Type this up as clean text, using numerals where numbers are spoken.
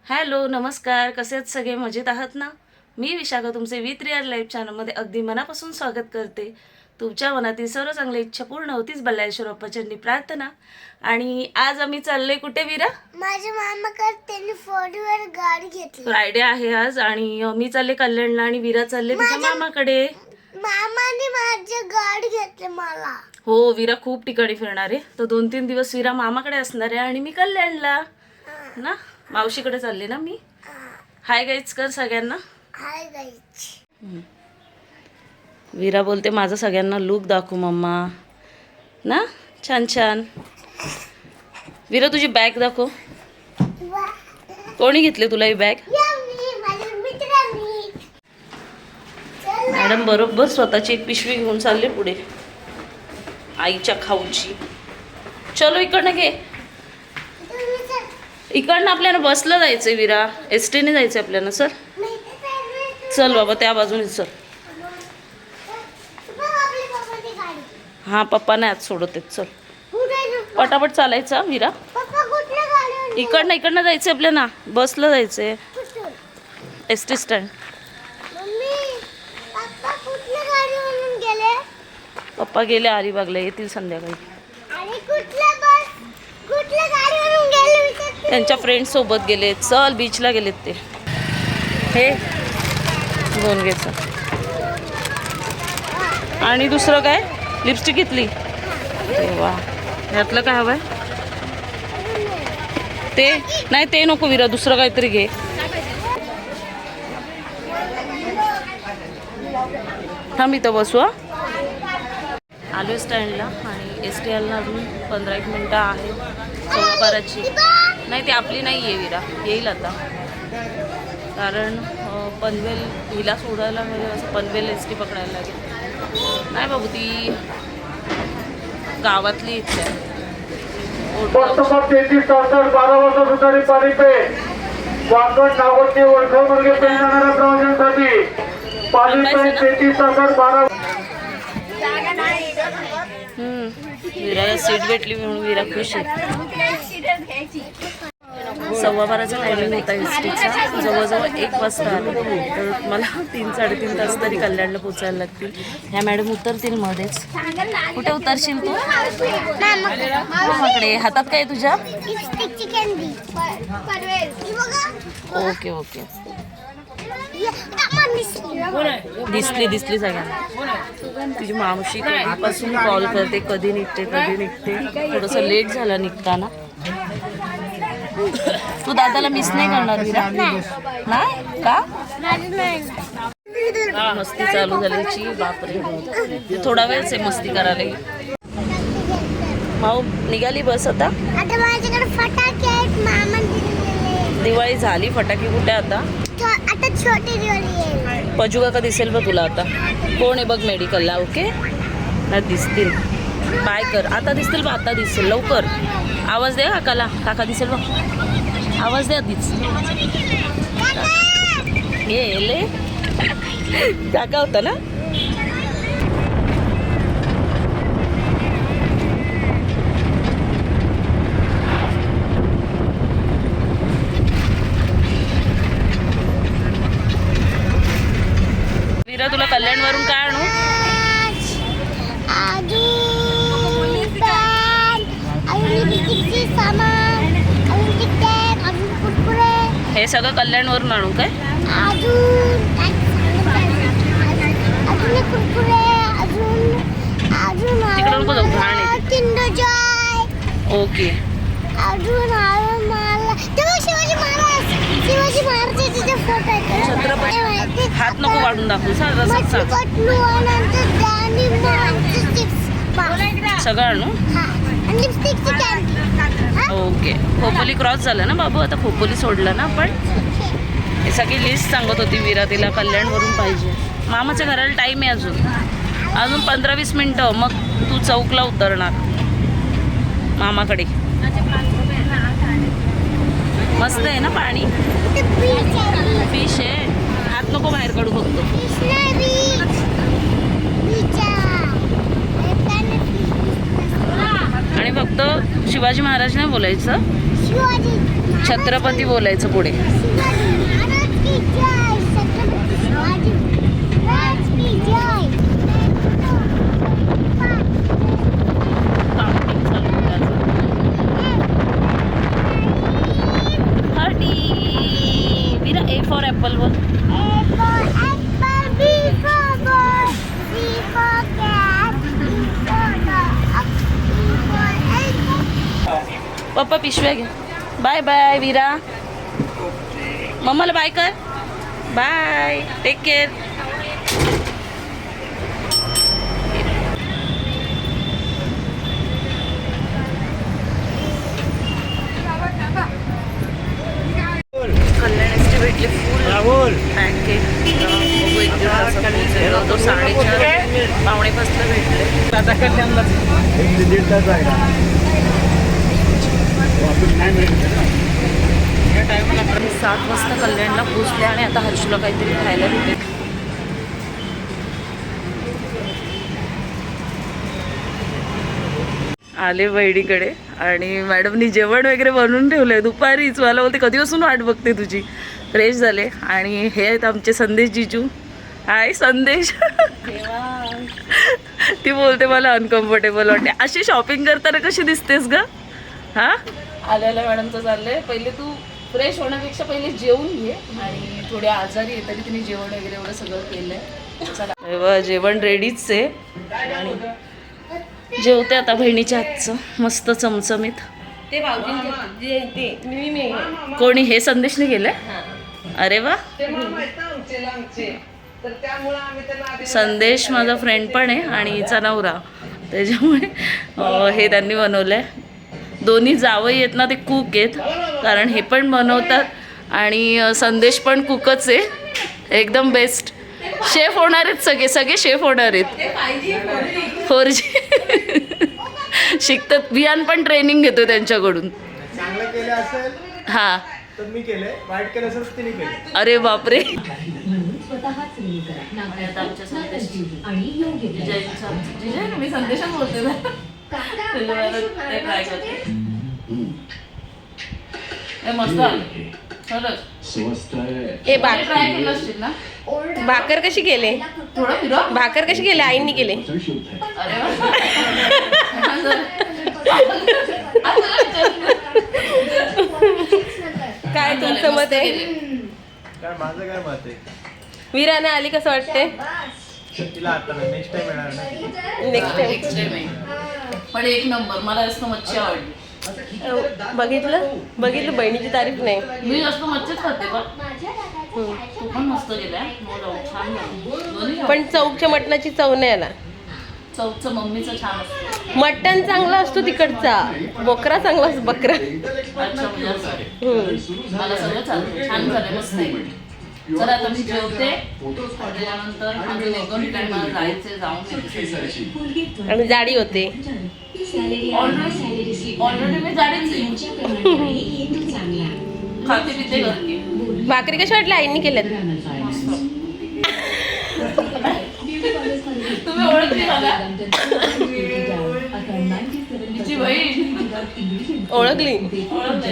Hello नमस्कार, कसे आहेत सगळे? मजेत आहात ना? मी विशाखा तुमचे विथ रिअल लाईफ चॅनलमध्ये अगदी मनापासून स्वागत करते. तुमच्या मनातील सर्व चांगल्या इच्छा पूर्ण होतीच बल्लाळेश्वर बाप्पाच्यांनी प्रार्थना. आणि आज आम्ही चाललोय कुठे विरा? माझ्या मामाकडे त्यांनी फोरव्हीलर गाडी घेतली. फ्रायडे आहे आज आणि मी चालले कल्याणला आणि विरा चालले तिच्या मामाकडे. मामाने माझी गाडी घेतली मला. हो, विरा खूप ठिकाणी फिरणार आहे. तर 2-3 दिवस विरा मामाकडे असणार आहे आणि मी कल्याणला ना, मावशीकडे चालले ना मी. हाय गाईज कर सगळ्यांना. Hi guys. विरा बोलते माझा सगळ्यांना लुक दाखव मम्मा ना, छान छान. विरा तुझी बॅग दाखव. कोणी घेतली तुला ही बॅग? मॅडम बरोबर स्वतःची एक पिशवी घेऊन चालले पुढे आईच्या खाऊची. चलो इकडनं घे. इकडनं आपल्याला बसला जायचंय विरा, एस टीने जायचंय आपल्याला. सर चल बाबा त्या बाजूने चल. हां पप्पा नाही आज सोडत आहेत. चल पटापट चालायचा विरा. इकडनं जायचंय आपल्याला, बसला जायचंय एस टी स्टँड. पप्पा गेले अलिबागला, येतील संध्याकाळी. त्यांच्या फ्रेंड सोबत गेले. चल बीचला गेलेत ते. हे घेऊन घ्यायचं. आणि दुसरं काय? लिपस्टिक घेतली. वा, ह्यातलं काय हवंय? ते नाही, ते नको विरा, दुसरं काहीतरी घे. थांब इथं बसू. आलो स्टँडला आणि एस टी आलला अजून 15-1 मिनटं आहे. 12:15ची. नाही ती आपली नाही आहे विरा, येईल आता. कारण पनवेल हिला सोडायला म्हणजे असं पनवेल एस टी पकडायला लागेल. नाही बाबू ती गावातली इच्छा आहे. 12 वाजता सुधारी पाणी पे वाकड नागोटी ओळखा मुलगे पेरणाऱ्या प्रवाशांसाठी पाणी पे 33 विराला सीट भेटली म्हणून विरा खुश आहे. 12:15चा टायमिंग होता एस टीचा. जवळजवळ 1 वाजता आलो. तर मला 3-3.5 तास तरी कल्याणला पोचायला लागतील. ह्या मॅडम उतरतील मध्येच. कुठे उतरशील तू? मामाकडे. हातात काय तुझ्या? Okay okay. दिसली सगळ्यांना. तुझी मावशी कधीपासून कॉल करते, कधी निघते. थोडंसं लेट झालं निघताना. तू दादाला मिस नाही करणार विरा? नाही का? मस्ती चालू झाल्याची. बापरे, थोडा वेळच आहे मस्ती करायला. माऊ निघाली बस आता. माझ्याकडे फटाके आहेत. मामा दिवाळी झाली, फटाके कुठे आता छोटी दिवाळी आहे. पजू काका दिसेल बघ तुला आता. कोण आहे बघ मेडिकलला. ओके ना, दिसतील. बाय कर. आता दिसतील बघ, आता दिसेल. लवकर आवाज दे काकाला. काका दिसेल बघ, आवाज दे आधीच. गेले काका होता ना. विरा तुला कल्याणवरून काय आणू? हे सगळं कल्याणवरून आणू काय? तिकडे नको जाऊ, घाण आहे. ओके. छत्रपती हात नको वाढून दाखवू. सगळं आणू. ओके. खोपोली क्रॉस झालं ना बाबू, आता खोपोली सोडलं ना आपण. हे सगळी लिस्ट सांगत होती विरा, तिला कल्याणवरून पाहिजे. मामाच्या घराला टाईम आहे अजून 15-20 मिनटं, मग तू चौकला उतरणार मामाकडे. मस्त आहे ना पाणी. फिश आहे. हात नको बाहेर काढू फक्त. आणि फक्त शिवाजी महाराज नाही बोलायचं. छत्रपती बोलायचं पुढे. महाराज की जय, छत्रपती शिवाजी महाराज की जय. विरा ए फॉर ॲपल वर. A for apple, B for ball, C for cat, D for dog, E for elephant. पप्पा पिशव्या घ्या. Bye bye Vira. मम्माला बाय कर. Bye, take care. Kalyan ST भेटली फुल पॅकेट. बघू एक दिवसाचा पोहोचेल तो 4:30 पावणेपाचला भेटले. आम्ही 7 वाजता कल्याणला पोहोचले आणि आता हर्षूला काहीतरी खायला भेटेल. आले बहिणीकडे आणि मॅडमनी जेवण वगैरे बनवून ठेवलंय दुपारीच. मला बोलते कधीपासून वाट बघते तुझी. फ्रेश झाले आणि हे आहेत आमचे संदेश जिजू. हाय संदेश. ती बोलते मला अनकम्फर्टेबल वाटते. अशी शॉपिंग करताना कशी दिसतेस ग? हा आल्याला मॅडमचं चाललंय पहिले तू फ्रेश होण्यापेक्षा पहिले जेवून घे. आणि थोडी आजारी आहे तरी तिने जेवण वगैरे एवढं सगळं केलंय. चला जेवण रेडीच आहे आणि जेवते आता बहिणीच्या हातचं मस्त चमचमीत. ते कोणी हे संदेशने केलंय? अरे वा. संदेश माझा फ्रेंड पण आहे आणि हिचा नवरा, त्याच्यामुळे हे त्यांनी बनवलंय. दोन्ही जावई आहेत ना ते कुक आहेत, कारण हे पण बनवतात आणि संदेश पण कुकच आहे. एकदम बेस्ट शेफ होणार आहेत. सगळे सगळे शेफ होणार आहेत. 4G शिकतात. विहान पण ट्रेनिंग घेतो त्यांच्याकडून. चांगलं केलं असेल हां तर मी केलंय, वाईट केलं असेल तर तिने केलं. अरे बापरे. मी संदेशात बोलते ना. मस्त हे भाकर कशी केले? भाकर कशी केले? आईंनी केले. काय तुमचं मत आहे? काय माझं काय मत आहे? वीराने आली कसं वाटते? तिला आता नेक्स्ट टाइम येणार नाही. नेक्स्ट टाइम पण एक नंबर. मला जास्त मच्छी आवडली. बघितलं बहिणीची तारीफ नाही. मी जास्त मच्छीच खाते पण तू पण मस्त गेलाय. छान झालं. पण चौकच्या मटणाची चव नाही आला. चौकचं मम्मीचं छान असतं. मटण चांगला असतो तिकडचा, बोकरा चांगला असतो. बकरा. अच्छा म्हणजे असं. मला सगळं चालतं. छान झालं. मस्त आहे. चला आता मी जेवते. त्याच्यानंतर अजून 1-2 ठिकाणी मला जायचे. जाऊन आणि जाडी होते. ऑलरेडी मी जाडीच खाते पिते करते. भाकरी कशी वाटली आईंनी केल्यात? तुम्ही ओळखली मला? तिची बहीण ओळखली. ओळखते.